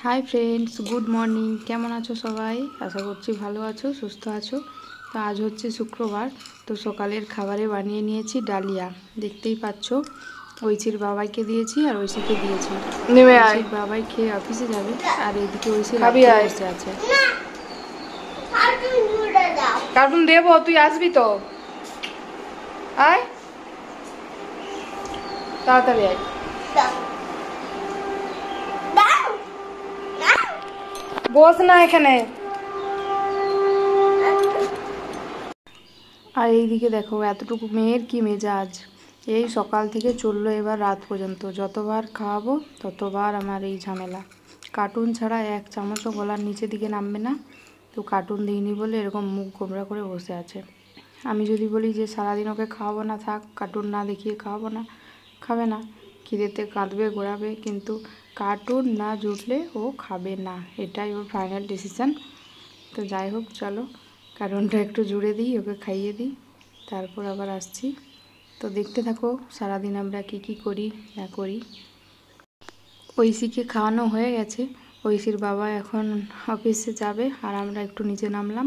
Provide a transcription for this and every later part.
Hi friends, good morning. কেমন আছো সবাই? আশা করছি ভালো আছো, সুস্থ আছো। তো আজ হচ্ছে শুক্রবার, তো সকালের খাবারে বানিয়ে নিয়েছি ডালিয়া। দেখতেই পাচ্ছ, ঐশীর বাবাইকে দিয়েছি আর ঐশীকে দিয়েছি। ঐশীর বাবাই খেয়ে অফিসে যাবে আর এইদিকে ঐশী বসে আছে। কার্টুন দেবো, তুই আসবি তো? আয় তাড়াতাড়ি আয়। বস না এখানে। আর এইদিকে দেখো, এতটুকু মেয়ের কি মেজাজ! এই সকাল থেকে চললো এবার রাত পর্যন্ত। যতবার খাওয়াবো ততবার আমার এই ঝামেলা। কার্টুন ছাড়া এক চামচও গলার নিচে দিকে নামবে না। তো কার্টুন দিইনি বলে এরকম মুখ গোমড়া করে বসে আছে। আমি যদি বলি যে সারাদিন ওকে খাওয়াবো না, থাক, কার্টুন না দেখিয়ে খাওয়াবো না, খাবে না, খিদেতে কাঁদবে গোড়াবে, কিন্তু কার্টুন না জুটলে ও খাবে না। এটাই ওর ফাইনাল ডিসিশান। তো যাই হোক, চলো কার্টুনটা একটু জুড়ে দিই, ওকে খাইয়ে দিই, তারপর আবার আসছি। তো দেখতে থাকো সারাদিন আমরা কি করি না করি। ঐশীকে খাওয়ানো হয়ে গেছে। ঐশীর বাবা এখন অফিসে যাবে আর আমরা একটু নিচে নামলাম।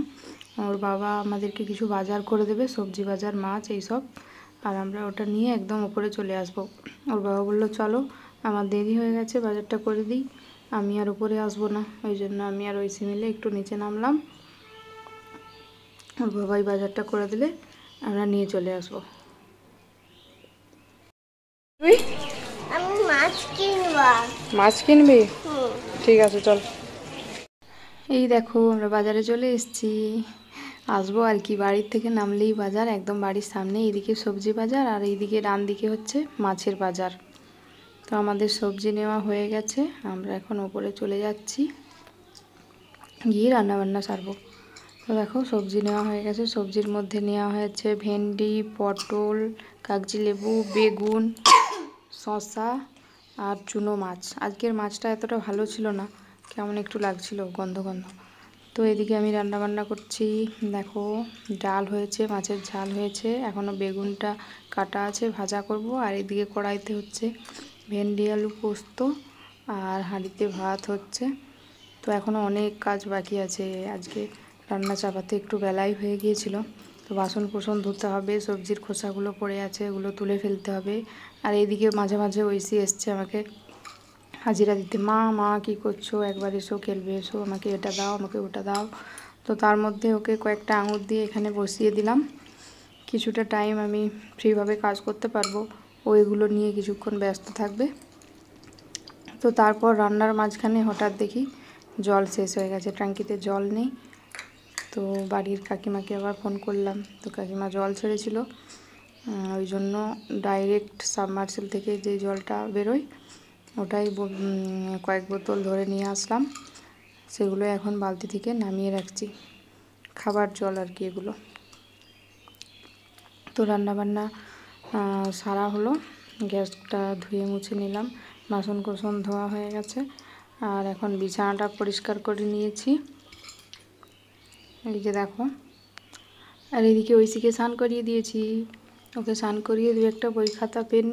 ওর বাবা আমাদেরকে কিছু বাজার করে দেবে, সবজি বাজার, মাছ, এইসব। আর আমরা ওটা নিয়ে একদম উপরে চলে আসব। ওর বাবা বললো চলো, আমার দেরি হয়ে গেছে, বাজারটা করে দিই। আমি আর উপরে আসবো না, ওই জন্য আমি আর ঐশী মিলে একটু নিচে নামলাম। ওর বাবাই বাজারটা করে দিলে আমরা নিয়ে চলে আসবো। তুই আমি মাছ কিনব। মাছ কিনবি? ঠিক আছে, চল। এই দেখো, আমরা বাজারে চলে এসেছি। আসবো আর কি, বাড়ির থেকে নামলেই বাজার, একদম বাড়ির সামনে। এইদিকে সবজি বাজার আর এইদিকে ডান দিকে হচ্ছে মাছের বাজার। তো আমাদের সবজি নেওয়া হয়ে গেছে, আমরা এখন ওপরে চলে যাচ্ছি, গিয়ে রান্নাবান্না সারবো। তো দেখো, সবজি নেওয়া হয়ে গেছে। সবজির মধ্যে নেওয়া হয়েছে ভেন্ডি, পটল, কাগজি লেবু, বেগুন, শসা আর চুনো মাছ। আজকের মাছটা এতটা ভালো ছিল না, কেমন একটু লাগছিল, গন্ধ গন্ধ। তো এদিকে আমি রান্নাবান্না করছি। দেখো, ডাল হয়েছে, মাছের ঝাল হয়েছে, এখনও বেগুনটা কাটা আছে, ভাজা করব। আর এদিকে কড়াইতে হচ্ছে ভেন্ডি আলু পোস্ত, আর হাঁড়িতে ভাত হচ্ছে। তো এখনও অনেক কাজ বাকি আছে। আজকে রান্না চাপাতে একটু বেলাই হয়ে গিয়েছিল। তো বাসন কোসন ধুতে হবে, সবজির খোসাগুলো পড়ে আছে, ওগুলো তুলে ফেলতে হবে। আর এইদিকে মাঝে মাঝে ঐশী এসছে আমাকে হাজিরা দিতে, মা মা কী করছো, একবার এসো, খেলবে এসো, আমাকে এটা দাও, আমাকে ওটা দাও। তো তার মধ্যে ওকে কয়েকটা আঙুর দিয়ে এখানে বসিয়ে দিলাম। কিছুটা টাইম আমি ফ্রিভাবে কাজ করতে পারবো, ও এগুলো নিয়ে কিছুক্ষণ ব্যস্ত থাকবে। তো তারপর রান্নার মাঝখানে হঠাৎ দেখি জল শেষ হয়ে গেছে, ট্যাঙ্কিতে জল নেই। তো বাড়ির কাকিমাকে আবার ফোন করলাম, তো কাকিমা জল ছেড়েছিল, ওই জন্য ডাইরেক্ট সাবমার্সেল থেকে যে জলটা বেরোয় ওটাই কয়েক বোতল ধরে নিয়ে আসলাম। সেগুলো এখন বালতি থেকে নামিয়ে রাখছি, খাবার জল আর কি এগুলো। তো রান্নাবান্না সারা হলো, গ্যাসটা ধুয়ে মুছে নিলাম, বাসন কোসন ধোয়া হয়ে গেছে। আর এখন বিছানাটা পরিষ্কার করে নিয়েছি, এই যে দেখো। আর এদিকে ঐশীকে স্নান করিয়ে দিয়েছি, ওকে স্নান করিয়ে দু একটা বই খাতা পেন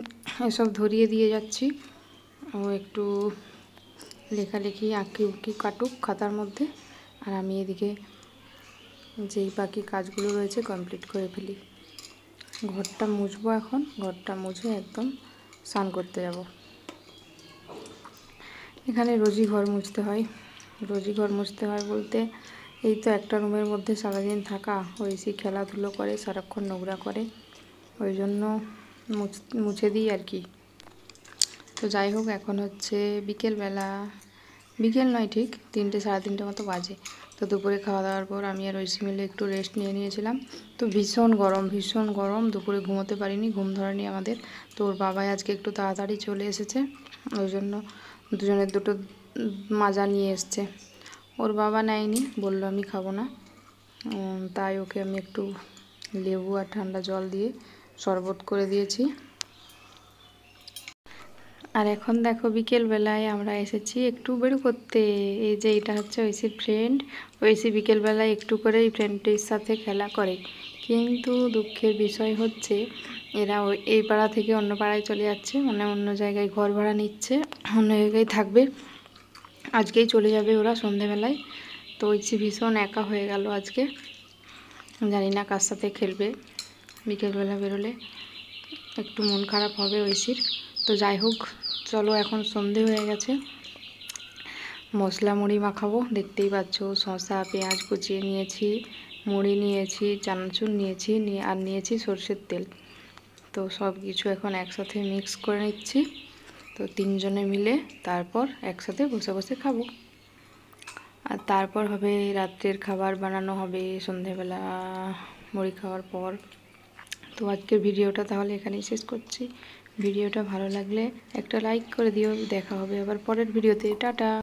এসব ধরিয়ে দিয়ে যাচ্ছি। ও একটু লেখালেখি আঁকি উঁকি কাটুক খাতার মধ্যে, আর আমি এদিকে যেই বাকি কাজগুলো রয়েছে কমপ্লিট করে ফেলি। ঘরটা মুছবো এখন, ঘরটা মুছে একদম স্নান করতে যাব। এখানে রোজই ঘর মুছতে হয়, রোজই ঘর মুছতে হয় বলতে এই তো একটা রুমের মধ্যে সারাদিন থাকা, ঐশী খেলাধুলো করে, সারাক্ষণ নোংরা করে, ওই জন্য মুছে দিই আর কি। তো যাই হোক, এখন হচ্ছে বিকেলবেলা, বিকেল নয়, ঠিক 3টে সাড়ে 3টে মতো বাজে। তো দুপুরে খাওয়া দাওয়ার পর আমি আর ঐশী মিলে একটু রেস্ট নিয়েছিলাম। তো ভীষণ গরম, ভীষণ গরম, দুপুরে ঘুমোতে পারিনি, ঘুম ধরেনি আমাদের। তো ওর বাবাই আজকে একটু তাড়াতাড়ি চলে এসেছে, ওই জন্য দুজনের দুটো মাজা নিয়ে এসছে। ওর বাবা নেয়নি, বললো আমি খাবো না, তাই ওকে আমি একটু লেবু আর ঠান্ডা জল দিয়ে শরবত করে দিয়েছি। আর এখন দেখো, বিকেলবেলায় আমরা এসেছি একটু বেরু করতে। এই যে এটা হচ্ছে ঐশীর ফ্রেন্ড, ঐশী বিকেলবেলায় একটু করে এই ফ্রেন্ডটির সাথে খেলা করে। কিন্তু দুঃখের বিষয় হচ্ছে এরা এই পাড়া থেকে অন্য পাড়ায় চলে যাচ্ছে, মানে অন্য জায়গায় ঘর ভাড়া নিচ্ছে, অন্য জায়গায় থাকবে। আজকেই চলে যাবে ওরা সন্ধেবেলায়। তো ঐশী ভীষণ একা হয়ে গেল আজকে, জানি না কার সাথে খেলবে। বিকেলবেলা বেরোলে একটু মন খারাপ হবে ঐশীর। তো যাই হোক, চলো এখন সন্ধে হয়ে গেছে, মশলা মুড়ি মাখাবো। দেখতেই পাচ্ছ শসা পেঁয়াজ কুচিয়ে নিয়েছি, মুড়ি নিয়েছি, চানাচুর নিয়েছি, আর নিয়েছি সর্ষের তেল। তো সব কিছু এখন একসাথে মিক্স করে নিচ্ছি। তো তিনজনে মিলে তারপর একসাথে বসে বসে খাবো। আর তারপর হবে রাত্রের খাবার বানানো হবে সন্ধেবেলা মুড়ি খাওয়ার পর। তো আজকের ভিডিওটা তাহলে এখানেই শেষ করছি। ভিডিওটা ভালো লাগলে একটা লাইক করে দিও। দেখা হবে আবার পরের ভিডিওতে। টাটা।